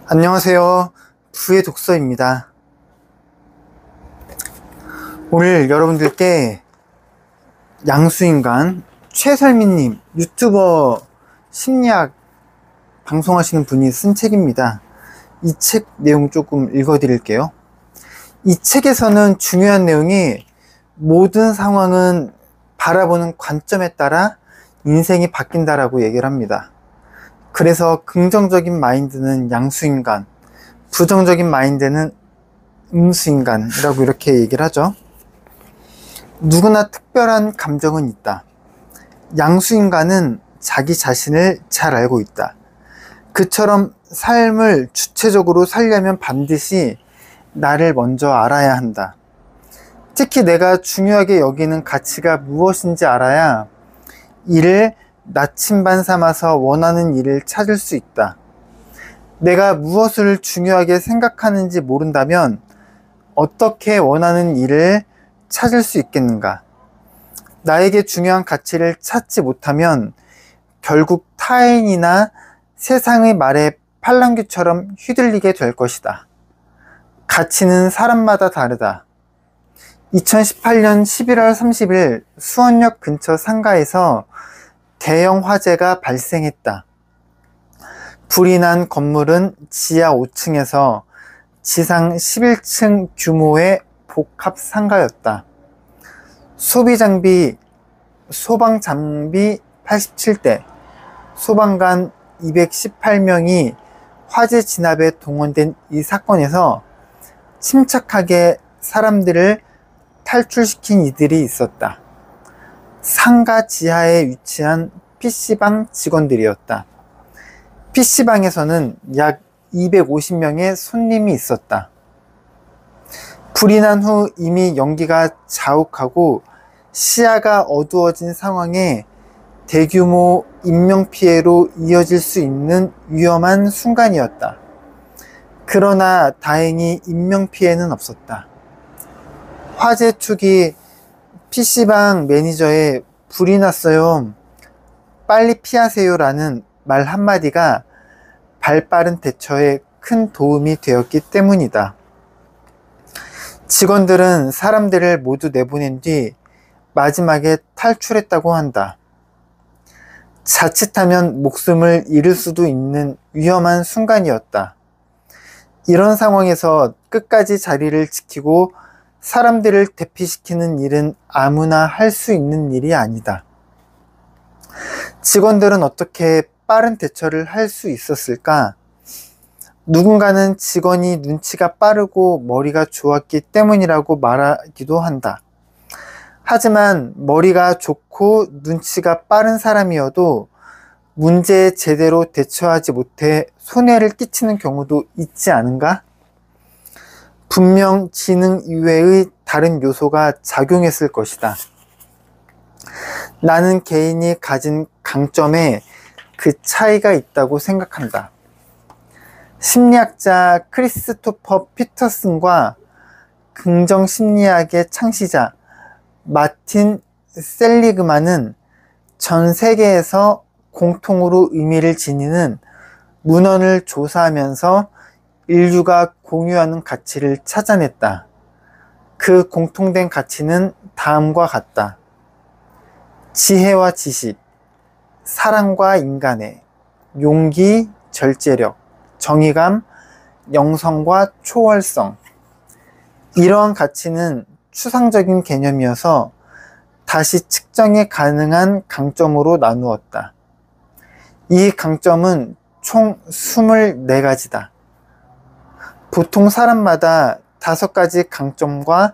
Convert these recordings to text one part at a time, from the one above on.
안녕하세요. 부의 독서입니다. 오늘 여러분들께 양수인간 최설민님, 유튜버 심리학 방송하시는 분이 쓴 책입니다. 이 책 내용 조금 읽어드릴게요. 이 책에서는 중요한 내용이 모든 상황은 바라보는 관점에 따라 인생이 바뀐다라고 얘기를 합니다. 그래서 긍정적인 마인드는 양수인간, 부정적인 마인드는 음수인간이라고 이렇게 얘기를 하죠. 누구나 특별한 감정은 있다. 양수인간은 자기 자신을 잘 알고 있다. 그처럼 삶을 주체적으로 살려면 반드시 나를 먼저 알아야 한다. 특히 내가 중요하게 여기는 가치가 무엇인지 알아야 이를 나침반 삼아서 원하는 일을 찾을 수 있다. 내가 무엇을 중요하게 생각하는지 모른다면 어떻게 원하는 일을 찾을 수 있겠는가? 나에게 중요한 가치를 찾지 못하면 결국 타인이나 세상의 말에 팔랑귀처럼 휘둘리게 될 것이다. 가치는 사람마다 다르다. 2018년 11월 30일 수원역 근처 상가에서 대형 화재가 발생했다. 불이 난 건물은 지하 5층에서 지상 11층 규모의 복합 상가였다. 소방 장비 87대, 소방관 218명이 화재 진압에 동원된 이 사건에서 침착하게 사람들을 탈출시킨 이들이 있었다. 상가 지하에 위치한 PC방 직원들이었다. PC방에서는 약 250명의 손님이 있었다. 불이 난 후 이미 연기가 자욱하고 시야가 어두워진 상황에 대규모 인명피해로 이어질 수 있는 위험한 순간이었다. 그러나 다행히 인명피해는 없었다. 화재 초기 PC방 매니저의 불이 났어요, 빨리 피하세요 라는 말 한마디가 발빠른 대처에 큰 도움이 되었기 때문이다. 직원들은 사람들을 모두 내보낸 뒤 마지막에 탈출했다고 한다. 자칫하면 목숨을 잃을 수도 있는 위험한 순간이었다. 이런 상황에서 끝까지 자리를 지키고 사람들을 대피시키는 일은 아무나 할 수 있는 일이 아니다. 직원들은 어떻게 빠른 대처를 할 수 있었을까? 누군가는 직원이 눈치가 빠르고 머리가 좋았기 때문이라고 말하기도 한다. 하지만 머리가 좋고 눈치가 빠른 사람이어도 문제에 제대로 대처하지 못해 손해를 끼치는 경우도 있지 않은가? 분명 지능 이외의 다른 요소가 작용했을 것이다. 나는 개인이 가진 강점에 그 차이가 있다고 생각한다. 심리학자 크리스토퍼 피터슨과 긍정심리학의 창시자 마틴 셀리그만은 전 세계에서 공통으로 의미를 지니는 문헌을 조사하면서 인류가 공유하는 가치를 찾아냈다. 그 공통된 가치는 다음과 같다. 지혜와 지식, 사랑과 인간애, 용기, 절제력, 정의감, 영성과 초월성. 이러한 가치는 추상적인 개념이어서 다시 측정이 가능한 강점으로 나누었다. 이 강점은 총 24가지다. 보통 사람마다 5가지 강점과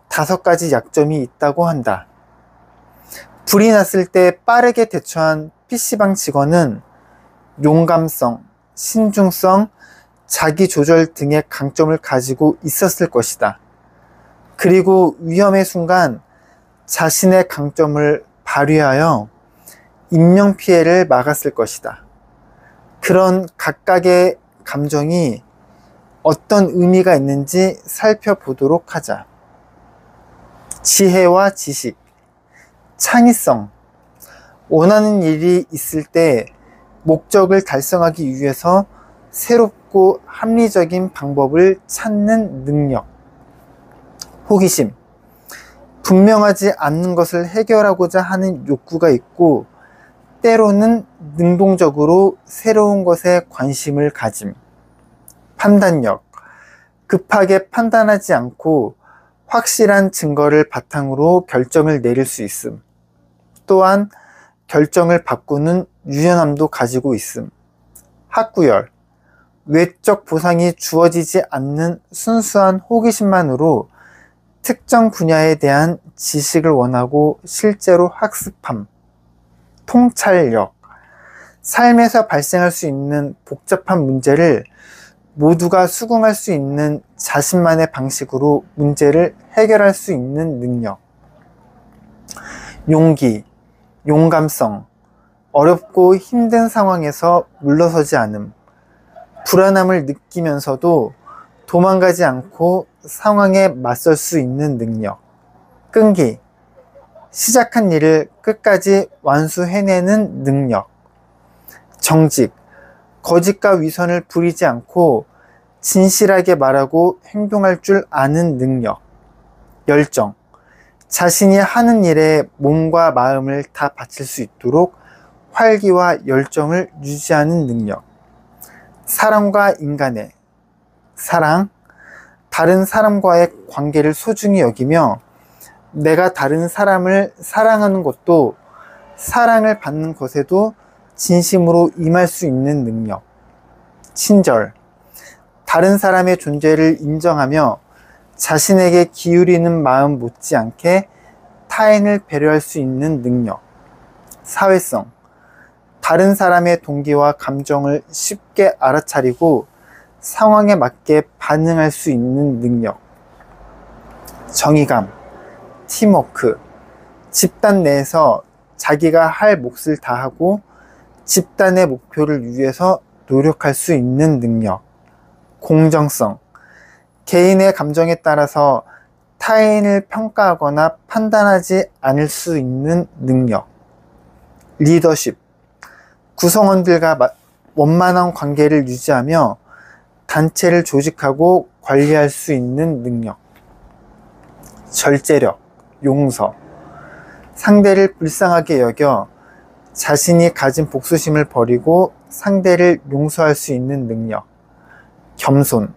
5가지 약점이 있다고 한다. 불이 났을 때 빠르게 대처한 PC방 직원은 용감성, 신중성, 자기조절 등의 강점을 가지고 있었을 것이다. 그리고 위험의 순간 자신의 강점을 발휘하여 인명피해를 막았을 것이다. 그런 각각의 감정이 어떤 의미가 있는지 살펴보도록 하자. 지혜와 지식, 창의성. 원하는 일이 있을 때 목적을 달성하기 위해서 쉽고 합리적인 방법을 찾는 능력. 호기심. 분명하지 않는 것을 해결하고자 하는 욕구가 있고, 때로는 능동적으로 새로운 것에 관심을 가짐. 판단력. 급하게 판단하지 않고 확실한 증거를 바탕으로 결정을 내릴 수 있음. 또한 결정을 바꾸는 유연함도 가지고 있음. 학구열. 외적 보상이 주어지지 않는 순수한 호기심만으로 특정 분야에 대한 지식을 원하고 실제로 학습함. 통찰력. 삶에서 발생할 수 있는 복잡한 문제를 모두가 수긍할 수 있는 자신만의 방식으로 문제를 해결할 수 있는 능력. 용기, 용감성. 어렵고 힘든 상황에서 물러서지 않음. 불안함을 느끼면서도 도망가지 않고 상황에 맞설 수 있는 능력. 끈기. 시작한 일을 끝까지 완수해내는 능력. 정직. 거짓과 위선을 부리지 않고 진실하게 말하고 행동할 줄 아는 능력. 열정. 자신이 하는 일에 몸과 마음을 다 바칠 수 있도록 활기와 열정을 유지하는 능력. 사람과 인간의 사랑. 다른 사람과의 관계를 소중히 여기며 내가 다른 사람을 사랑하는 것도 사랑을 받는 것에도 진심으로 임할 수 있는 능력. 친절. 다른 사람의 존재를 인정하며 자신에게 기울이는 마음 못지않게 타인을 배려할 수 있는 능력. 사회성. 다른 사람의 동기와 감정을 쉽게 알아차리고 상황에 맞게 반응할 수 있는 능력. 정의감. 팀워크. 집단 내에서 자기가 할 몫을 다하고 집단의 목표를 위해서 노력할 수 있는 능력. 공정성. 개인의 감정에 따라서 타인을 평가하거나 판단하지 않을 수 있는 능력. 리더십. 구성원들과 원만한 관계를 유지하며 단체를 조직하고 관리할 수 있는 능력. 절제력. 용서. 상대를 불쌍하게 여겨 자신이 가진 복수심을 버리고 상대를 용서할 수 있는 능력. 겸손.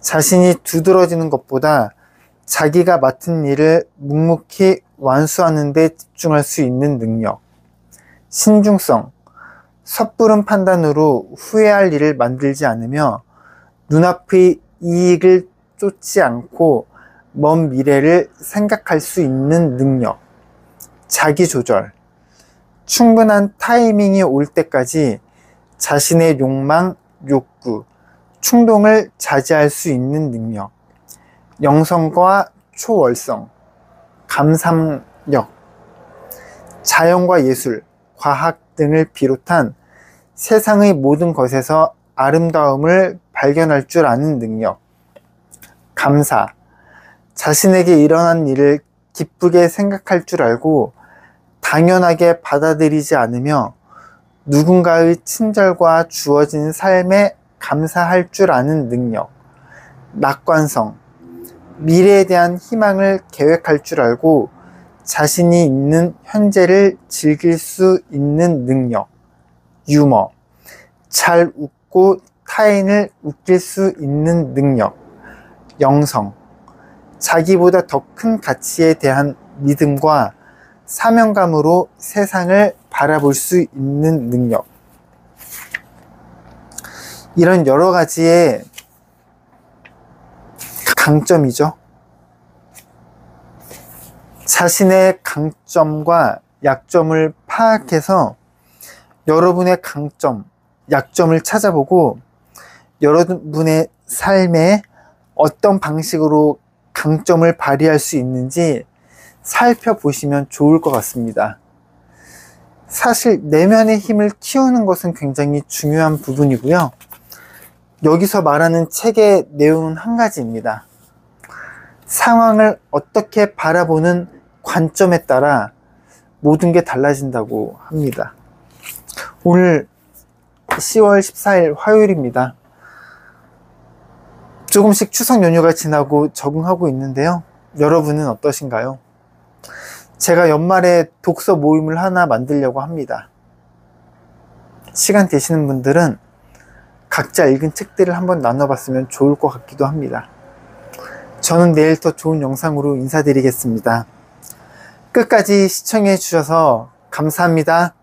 자신이 두드러지는 것보다 자기가 맡은 일을 묵묵히 완수하는 데 집중할 수 있는 능력. 신중성. 섣부른 판단으로 후회할 일을 만들지 않으며 눈앞의 이익을 쫓지 않고 먼 미래를 생각할 수 있는 능력. 자기조절. 충분한 타이밍이 올 때까지 자신의 욕망, 욕구, 충동을 자제할 수 있는 능력. 영성과 초월성. 감상력. 자연과 예술, 과학 등을 비롯한 세상의 모든 것에서 아름다움을 발견할 줄 아는 능력. 감사. 자신에게 일어난 일을 기쁘게 생각할 줄 알고 당연하게 받아들이지 않으며 누군가의 친절과 주어진 삶에 감사할 줄 아는 능력. 낙관성. 미래에 대한 희망을 계획할 줄 알고 자신이 있는 현재를 즐길 수 있는 능력. 유머. 잘 웃고 타인을 웃길 수 있는 능력. 영성. 자기보다 더 큰 가치에 대한 믿음과 사명감으로 세상을 바라볼 수 있는 능력. 이런 여러 가지의 강점이죠. 자신의 강점과 약점을 파악해서 여러분의 강점, 약점을 찾아보고 여러분의 삶에 어떤 방식으로 강점을 발휘할 수 있는지 살펴보시면 좋을 것 같습니다. 사실 내면의 힘을 키우는 것은 굉장히 중요한 부분이고요. 여기서 말하는 책의 내용은 한 가지입니다. 상황을 어떻게 바라보는 관점에 따라 모든 게 달라진다고 합니다. 오늘 10월 14일 화요일입니다. 조금씩 추석 연휴가 지나고 적응하고 있는데요. 여러분은 어떠신가요? 제가 연말에 독서 모임을 하나 만들려고 합니다. 시간 되시는 분들은 각자 읽은 책들을 한번 나눠봤으면 좋을 것 같기도 합니다. 저는 내일 더 좋은 영상으로 인사드리겠습니다. 끝까지 시청해 주셔서 감사합니다.